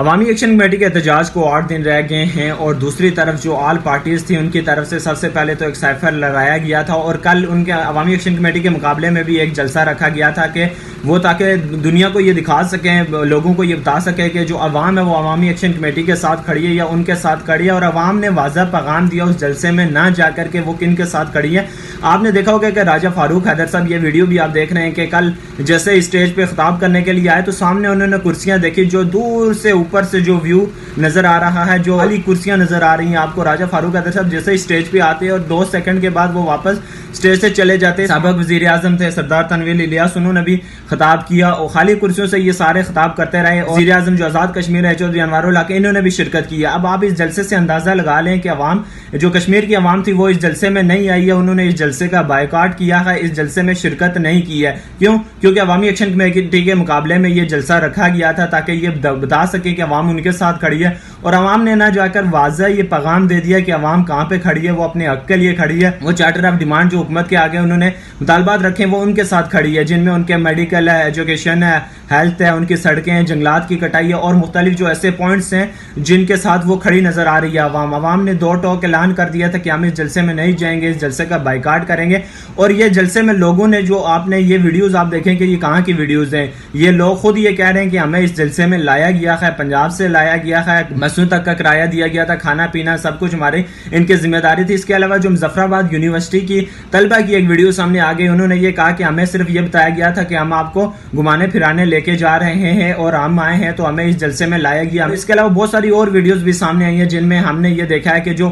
عوامی action committee کے احتجاج کو 8 دن رہ گئے ہیں اور دوسری طرف جو آل پارٹیز تھی ان کی طرف سے سب سے پہلے تو ایک سائفر لگایا گیا تھا اور کل ان کے عوامی ایکشن کمیٹی کے مقابلے میں بھی ایک جلسہ رکھا گیا تھا کہ وہ تاکہ دنیا کو یہ دکھا سکیں، لوگوں کو یہ بتا سکے کہ جو عوام ہے وہ عوامی ایکشن کمیٹی کے ساتھ کھڑی ہے یا ان کے ساتھ کھڑی ہے، اور عوام نے واضح پیغام دیا اس جلسے میں نہ جا کر کے وہ کن کے ساتھ کھڑی ہے۔ آپ نے دیکھا ہوگا کہ راجہ فاروق حیدر صاحب، یہ ویڈیو بھی آپ دیکھ رہے ہیں کہ کل جیسے اسٹیج پہ خطاب کرنے کے لیے آئے تو سامنے انہوں نے کرسیاں دیکھی، جو دور سے اوپر سے جو ویو نظر آ رہا ہے، جو خالی کرسیاں نظر آ رہی ہیں آپ کو۔ راجہ فاروق حیدر صاحب جیسے اسٹیج پہ آتے ہیں اور 2 سیکنڈ کے بعد وہ واپس اسٹیج سے چلے جاتے ہیں۔ سابق وزیر اعظم تھے سردار تنویر الیاس، انہوں نے بھی خطاب کیا اور خالی کرسیوں سے یہ سارے خطاب کرتے رہے۔ اور وزیر اعظم جو آزاد کشمیر ہے چودھری انوار اللہ کے، انہوں نے بھی شرکت کی ہے۔ اب آپ اس جلسے سے اندازہ لگا لیں کہ عوام جو کشمیر کی عوام تھی وہ اس جلسے میں نہیں آئی ہے، انہوں نے اس جلسے کا بائیکاٹ کیا ہے، اس جلسے میں شرکت نہیں کی ہے۔ کیوں؟ کیونکہ عوامی ایکشن کمیٹی کے مقابلے میں یہ جلسہ رکھا گیا تھا تاکہ یہ بتا سکے کہ عوام ان کے ساتھ کھڑی ہے، اور عوام نے نہ جا کر واضح یہ پیغام دے دیا کہ عوام کہاں پہ کھڑی ہے، وہ اپنے حق کے لیے کھڑی ہے۔ وہ چارٹر آف ڈیمانڈ جو حکومت کے آگے انہوں نے مطالبات رکھے وہ ان کے ساتھ کھڑی ہے، جن میں ان کے میڈیکل ہے، ایجوکیشن ہے، ہیلتھ ہے، ان کی سڑکیں ہیں، جنگلات کی کٹائی ہے، اور مختلف جو ایسے پوائنٹس ہیں جن کے ساتھ وہ کھڑی نظر آ رہی ہے عوام نے 2 ٹوک اعلان کر دیا تھا کہ ہم اس جلسے میں نہیں جائیں گے، اس جلسے کا بائیکاٹ کریں گے۔ اور یہ جلسے میں لوگوں نے جو آپ نے یہ ویڈیوز آپ دیکھیں کہ یہ کہاں کی ویڈیوز ہیں، یہ لوگ خود یہ کہہ رہے ہیں کہ ہمیں اس جلسے میں لایا گیا ہے، پنجاب سے لایا گیا ہے، بسوں تک کا کرایہ دیا گیا تھا، کھانا پینا سب کچھ ہمارے ان کی ذمہ داری تھی۔ اس کے علاوہ جو مظفر آباد یونیورسٹی کی طلبہ کی ایک ویڈیو سامنے آ گئی، انہوں نے یہ کہا کہ ہمیں صرف یہ بتایا گیا تھا کہ ہم آپ کو گھمانے پھرانے لے کے جا رہے ہیں اور ہم آئے ہیں تو ہمیں اس جلسے میں لایا گیا۔ اس کے علاوہ بہت ساری اور ویڈیوز بھی سامنے آئی ہیں جن میں ہم نے یہ دیکھا ہے کہ جو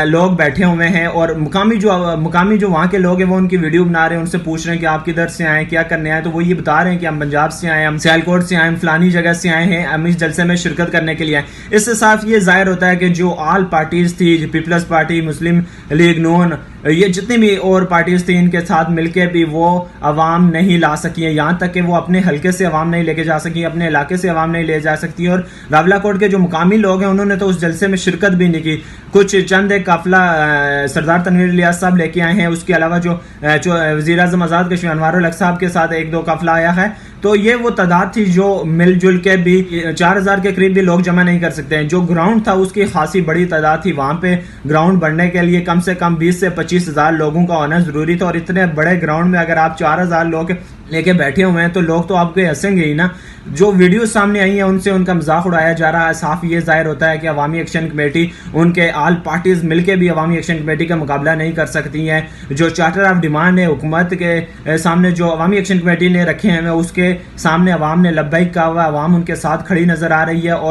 لوگ بیٹھے ہوئے ہیں اور مقامی جو وہاں کے لوگ ہیں وہ ان کی ویڈیو بنا رہے ہیں، ان سے پوچھ رہے ہیں کہ آپ کدھر سے آئے، کیا کرنے آئے، تو وہ یہ بتا رہے ہیں کہ ہم پنجاب سے آئے، ہم سیالکوٹ سے آئے، ہم فلانی جگہ سے آئے ہیں، ہم اس جلسے میں شرکت کرنے کے لیے آئے۔ اس سے صاف یہ ظاہر ہوتا ہے کہ جو آل پارٹیز تھی، پیپلز پارٹی، مسلم لیگ نون، یہ جتنی بھی اور پارٹیز تھیں، ان کے ساتھ مل کے بھی وہ عوام نہیں لا سکی ہیں، یہاں تک کہ وہ اپنے حلقے سے عوام نہیں لے کے جا سکی، اپنے علاقے سے عوام نہیں لے جا سکتی۔ اور راولہ کوٹ کے جو مقامی لوگ ہیں انہوں نے تو اس جلسے میں شرکت بھی نہیں کی۔ کچھ چند ایک قافلہ سردار تنویر الیاس صاحب لے کے آئے ہیں، اس کے علاوہ جو وزیر اعظم آزاد کشمیر انوار الحق صاحب کے ساتھ 1-2 قافلہ آیا ہے، تو یہ وہ تعداد تھی جو مل جل کے بھی 4000 کے قریب بھی لوگ جمع نہیں کر سکتے ہیں۔ جو گراؤنڈ تھا اس کی خاصی بڑی تعداد تھی، وہاں پہ گراؤنڈ بننے کے لیے کم سے کم 20 سے 25 ہزار لوگوں کا ہونا ضروری تھا، اور اتنے بڑے گراؤنڈ میں اگر آپ 4000 لوگ لے کے بیٹھے ہوئے ہیں تو لوگ تو آپ کے ہنسیں گے ہی نا۔ جو ویڈیو سامنے آئی ہیں ان سے ان کا مذاق اڑایا جا رہا ہے، صاف یہ ظاہر ہوتا ہے کہ عوامی ایکشن کمیٹی، ان کے آل پارٹیز مل کے بھی عوامی ایکشن کمیٹی کا مقابلہ نہیں کر سکتی ہیں۔ جو چارٹر آف ڈیمانڈ ہے حکومت کے سامنے جو عوامی ایکشن کمیٹی نے رکھے ہیں اس کے سامنے عوام نے لبیک کہا ہوا، عوام ان کے ساتھ کھڑی نظر آ رہی ہے۔ اور